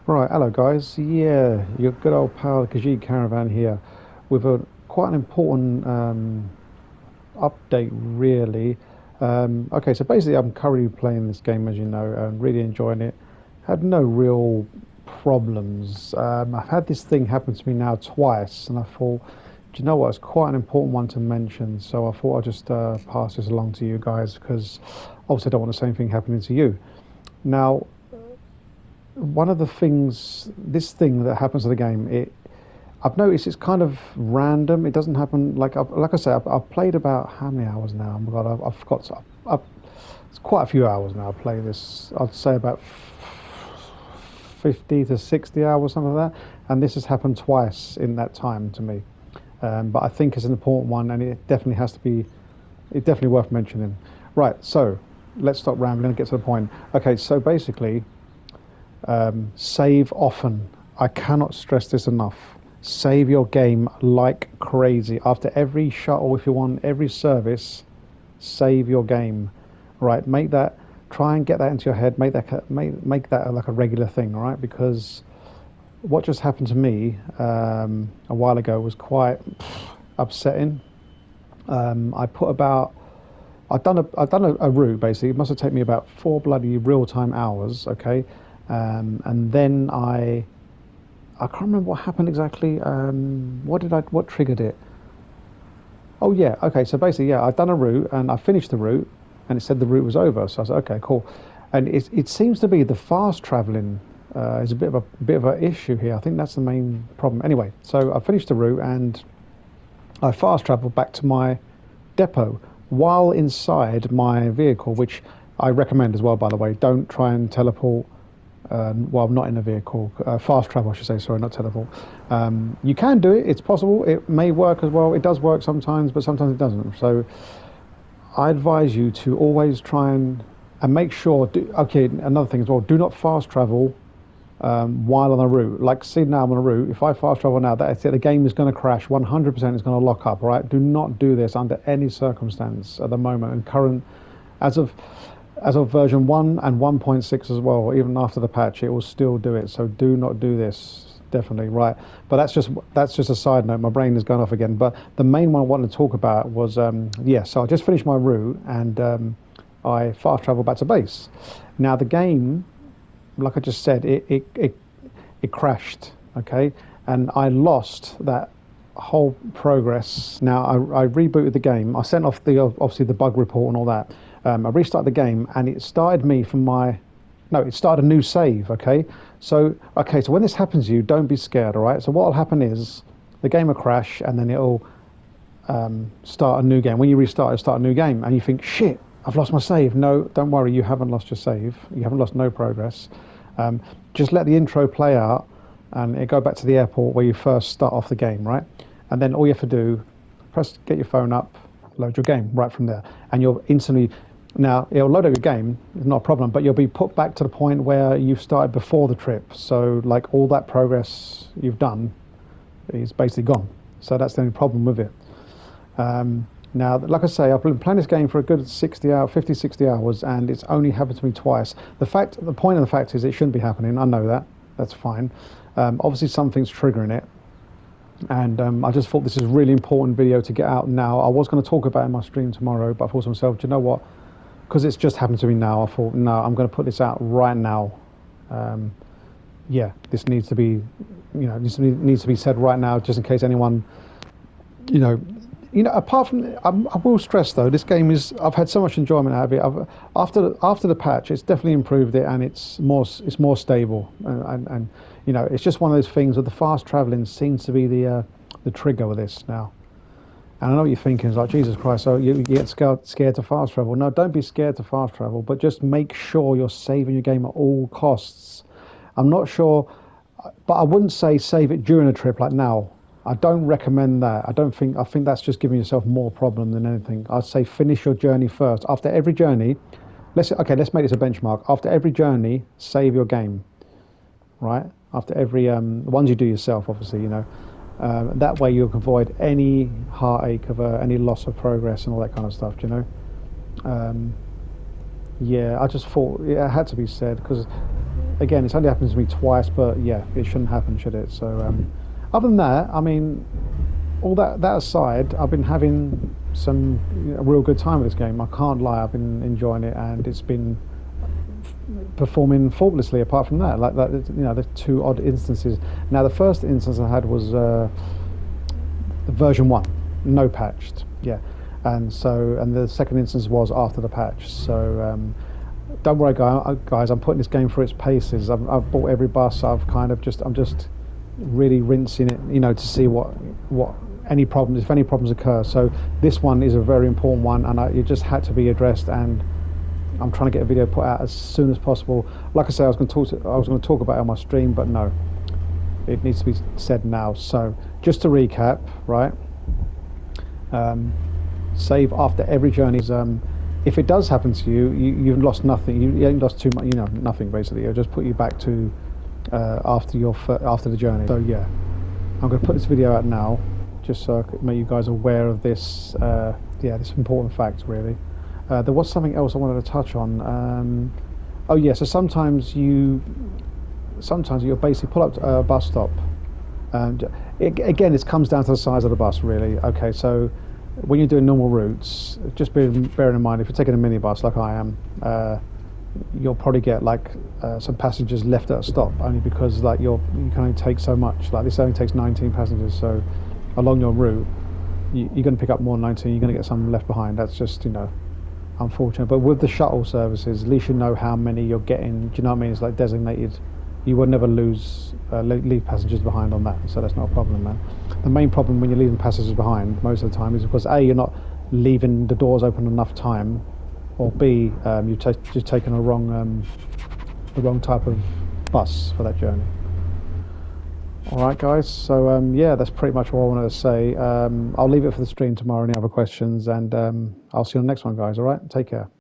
Right, hello guys. Yeah, your good old pal Khajiit Caravan here with a quite an important update, really. Okay, so basically, I'm currently playing this game, as you know, and really enjoying it. Had no real problems. I've had this thing happen to me now twice, and I thought, do you know what? It's quite an important one to mention. So I thought I'd just pass this along to you guys because obviously I don't want the same thing happening to you. Now, one of the things, this thing that happens in the game, I've noticed it's kind of random. It doesn't happen like I say. I've played about how many hours now? Oh my God, I've forgot. It's quite a few hours now. I play this. I'd say about 50 to 60 hours, something like that. And this has happened twice in that time to me. But I think it's an important one, and it definitely has to be. It's definitely worth mentioning. Right. So let's stop rambling and get to the point. Okay. So basically, save often. I cannot stress this enough. Save your game like crazy. After every shuttle, if you want, every service, save your game. Right? Make that. Try and get that into your head. Make that like a regular thing. Right? Because what just happened to me a while ago was quite upsetting. I put about I've done a route basically. It must have taken me about four bloody real time hours. Okay, and then I can't remember what happened exactly. What triggered it? Oh yeah, okay. So basically, yeah, I'd done a route and I finished the route, and it said the route was over. So I said, okay, cool. And it seems to be the fast traveling is a bit of an issue here. I think that's the main problem. Anyway, so I finished the route and I fast traveled back to my depot while inside my vehicle, which I recommend as well, by the way. Don't try and teleport while not in a vehicle. Fast travel, I should say, sorry, not teleport. You can do it, it's possible. It may work as well. It does work sometimes, but sometimes it doesn't. So I advise you to always try and make sure. Okay, another thing as well. Do not fast travel while on a route. Like, see now I'm on a route. If I fast travel now, that's it. The game is going to crash. 100% is going to lock up. All right. Do not do this under any circumstance at the moment. And current, as of as of version 1 and 1.6 as well, even after the patch, it will still do it. So do not do this. Definitely right. But that's just a side note. My brain has gone off again. But the main one I wanted to talk about was yeah. So I just finished my route and I fast traveled back to base. Now the game, like I just said, it crashed. Okay, and I lost that whole progress. Now I rebooted the game. I sent off the obviously the bug report and all that. I restarted the game and it started me from my no, it started a new save. So when this happens to you, don't be scared. All right. So what will happen is the game will crash and then it'll start a new game. When you restart, it'll start a new game, and you think, shit, I've lost my save. No, don't worry, you haven't lost your save. You haven't lost no progress. Um, just let the intro play out, and it go back to the airport where you first start off the game, right? And then all you have to do, get your phone up, load your game right from there, and you'll instantly. Now it'll load up your game, it's not a problem, but you'll be put back to the point where you started before the trip. So like all that progress you've done is basically gone. So that's the only problem with it. Now, like I say, I've been playing this game for a good 50, 60 hours, and it's only happened to me twice. The point of the fact is it shouldn't be happening. I know that. That's fine. Obviously, something's triggering it. And I just thought this is a really important video to get out now. I was going to talk about it in my stream tomorrow, but I thought to myself, do you know what? Because it's just happened to me now, I thought, no, I'm going to put this out right now. Um, yeah, this needs to be, needs to be said right now, just in case anyone you know, apart from, I will stress though, this game is. I've had so much enjoyment out of it. After the patch, it's definitely improved it, and it's more stable, and it's just one of those things where the fast traveling seems to be the trigger with this now. And I know what you're thinking is like, Jesus Christ, so you get scared to fast travel. No, don't be scared to fast travel, but just make sure you're saving your game at all costs. I'm not sure, but I wouldn't say save it during a trip like now. I don't recommend that. I think that's just giving yourself more problem than anything. I'd say finish your journey first. After every journey, let's make this a benchmark. After every journey, save your game, right? After every ones you do yourself, obviously, that way you can avoid any heartache of any loss of progress and all that kind of stuff. Yeah, I just thought it had to be said because again, it's only happened to me twice, but yeah, it shouldn't happen, should it? So, other than that, I mean, all that aside, I've been having some a real good time with this game. I can't lie, I've been enjoying it, and it's been performing faultlessly. Apart from that, like that, the two odd instances. Now, the first instance I had was version one, no patched, yeah, and the second instance was after the patch. So don't worry, guys. I'm putting this game through its paces. I've bought every bus. I'm just really rinsing it, to see what any problems, if any problems occur. So this one is a very important one, and it just had to be addressed. And I'm trying to get a video put out as soon as possible. Like I say, I was going to talk about it on my stream, but no, it needs to be said now. So just to recap, right? Um, Save after every journey. If it does happen to you, you've lost nothing. You ain't lost too much. Nothing basically. It'll just put you back to after the journey. So yeah, I'm going to put this video out now, just so I could make you guys aware of this. Yeah, this important fact really. There was something else I wanted to touch on. Oh yeah, so sometimes you'll basically pull up to a bus stop, and again, it comes down to the size of the bus really. Okay, so when you're doing normal routes, just bearing in mind, if you're taking a minibus like I am, you'll probably get like some passengers left at a stop, only because like you can only take so much. Like this only takes 19 passengers, so along your route, you're going to pick up more than 19. You're going to get some left behind. That's just unfortunate. But with the shuttle services, at least you know how many you're getting. Do you know what I mean? It's like designated. You would never leave passengers behind on that, so that's not a problem, man. The main problem when you're leaving passengers behind most of the time is because A, you're not leaving the doors open enough time, or B, you've just taken the wrong type of bus for that journey. All right, guys. So yeah, that's pretty much all I wanted to say. I'll leave it for the stream tomorrow. Any other questions, and I'll see you on the next one, guys. All right, take care.